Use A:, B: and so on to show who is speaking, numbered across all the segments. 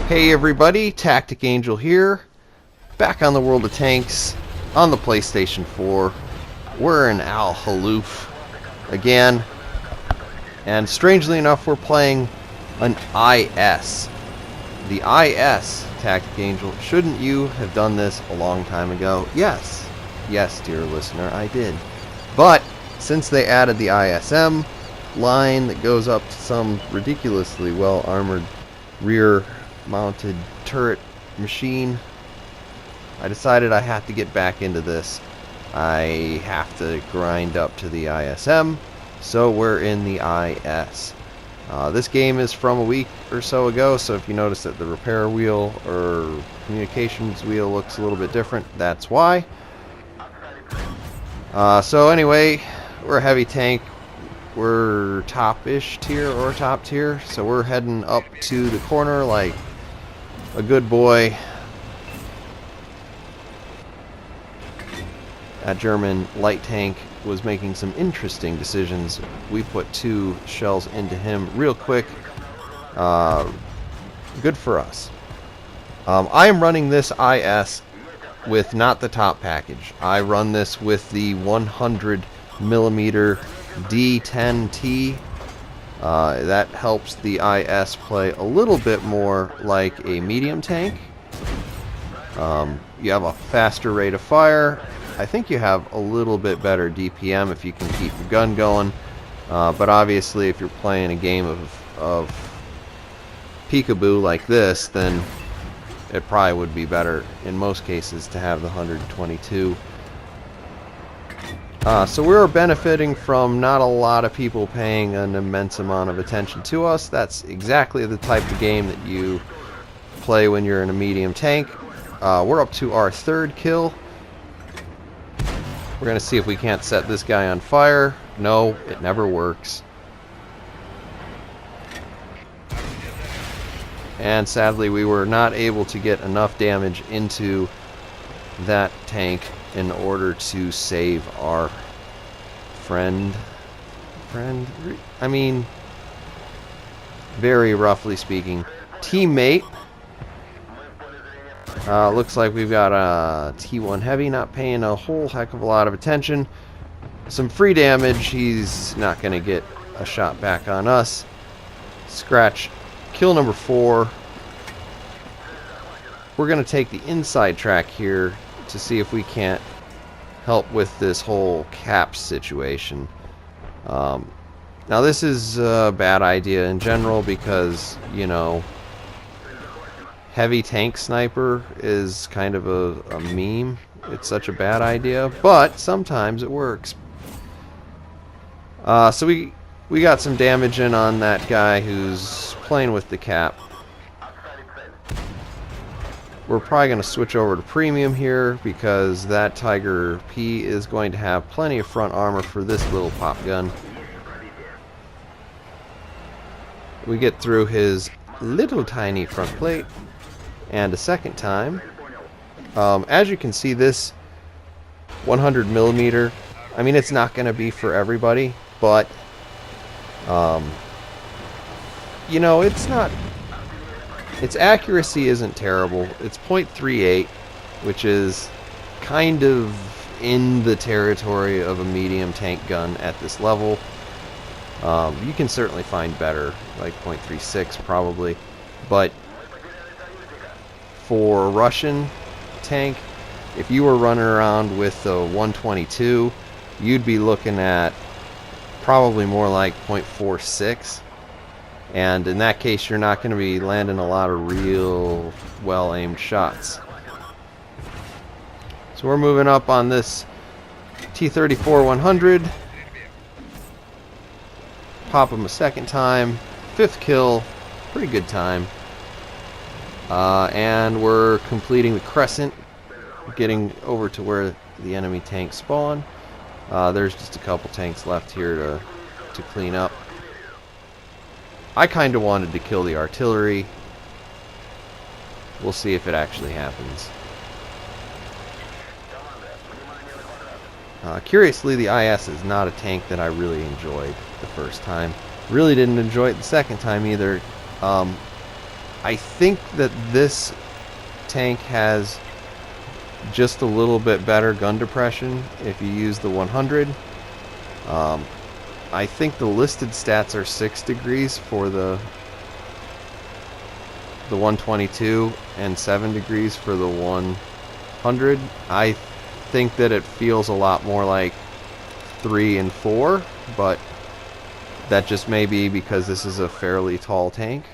A: Hey everybody, TacticAngel here, back on the World of Tanks, on the PlayStation 4. We're in Al Haloof again, and strangely enough we're playing an IS. The IS, TacticAngel. Shouldn't you have done this a long time ago? Yes, dear listener, I did. But since they added the ISM line that goes up to some ridiculously well-armored rear mounted turret machine, I decided I had to get back into this. I have to grind up to the ISM, so we're in the IS. This game is from a week or so ago, so if you notice that the repair wheel or communications wheel looks a little bit different, that's why. So anyway, we're a heavy tank. We're top-ish tier or top tier, so we're heading up to the corner like a good boy. That German light tank was making some interesting decisions. We put 2 shells into him real quick. Good for us. I am running this IS with not the top package. I run this with the 100mm D10T. That helps the IS play a little bit more like a medium tank. You have a faster rate of fire. I think you have a little bit better DPM if you can keep your gun going. But obviously if you're playing a game of peekaboo like this, then it probably would be better in most cases to have the 122. So we're benefiting from not a lot of people paying an immense amount of attention to us. That's exactly the type of game that you play when you're in a medium tank. We're up to our 3rd kill. We're going to see if we can't set this guy on fire. No, it never works. And sadly, we were not able to get enough damage into that tank in order to save our friend, I mean, very roughly speaking, teammate. Looks like we've got a T1 Heavy not paying a whole heck of a lot of attention. Some free damage. He's not going to get a shot back on us. Scratch. Kill number 4. We're going to take the inside track here to see if we can't help with this whole cap situation. Now this is a bad idea in general because, you know, heavy tank sniper is kind of a meme. It's such a bad idea, but sometimes it works. So we got some damage in on that guy who's playing with the cap. We're probably going to switch over to premium here because that Tiger P is going to have plenty of front armor for this little pop gun. We get through his little tiny front plate, and a second time. As you can see, this 100mm, I mean, it's not going to be for everybody, but you know, it's not. Its accuracy isn't terrible. It's .38, which is kind of in the territory of a medium tank gun at this level. You can certainly find better, like .36 probably, but for a Russian tank, if you were running around with a 122, you'd be looking at probably more like .46. And in that case, you're not going to be landing a lot of real well-aimed shots. So we're moving up on this T-34-100. Pop him a second time. 5th kill. Pretty good time. And we're completing the crescent. Getting over to where the enemy tanks spawn. There's just a couple tanks left here to clean up. I kind of wanted to kill the artillery. We'll see if it actually happens. Curiously, the IS is not a tank that I really enjoyed the first time. Really didn't enjoy it the second time either. I think that this tank has just a little bit better gun depression if you use the 100. I think the listed stats are 6 degrees for the 122 and 7 degrees for the 100. I think that it feels a lot more like 3 and 4, but that just may be because this is a fairly tall tank.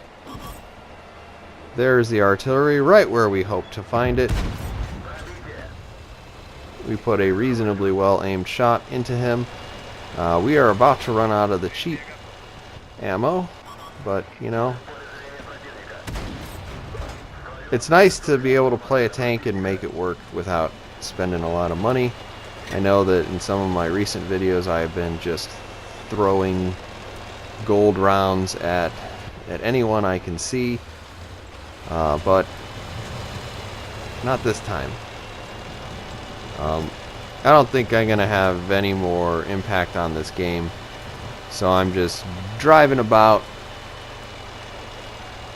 A: There's the artillery right where we hope to find it. We put a reasonably well aimed shot into him. We are about to run out of the cheap ammo, but you know, it's nice to be able to play a tank and make it work without spending a lot of money. I know that in some of my recent videos I have been just throwing gold rounds at anyone I can see, but not this time. I don't think I'm going to have any more impact on this game, so I'm just driving about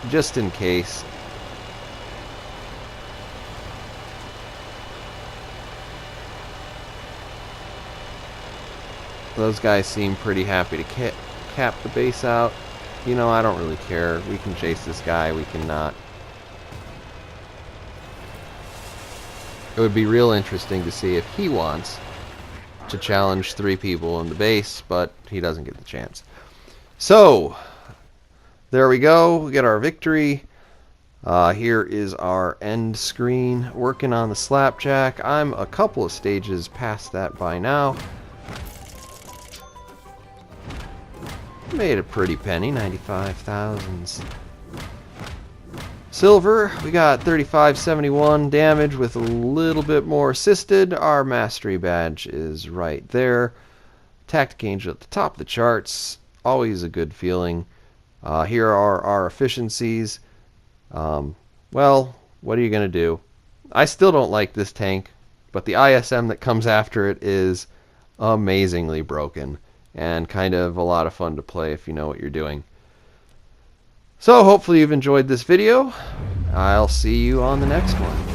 A: just in case. Those guys seem pretty happy to cap the base out. You know, I don't really care. We can chase this guy, we cannot. It would be real interesting to see if he wants to challenge 3 people in the base, but he doesn't get the chance. So, there we go. We get our victory. Here is our end screen working on the slapjack. I'm a couple of stages past that by now. Made a pretty penny, 95,000. Silver, we got 3571 damage with a little bit more assisted. Our mastery badge is right there. TacticAngel at the top of the charts, always a good feeling. Here are our efficiencies. Well, what are you going to do? I still don't like this tank, but the ISM that comes after it is amazingly broken and kind of a lot of fun to play if you know what you're doing. So hopefully you've enjoyed this video. I'll see you on the next one.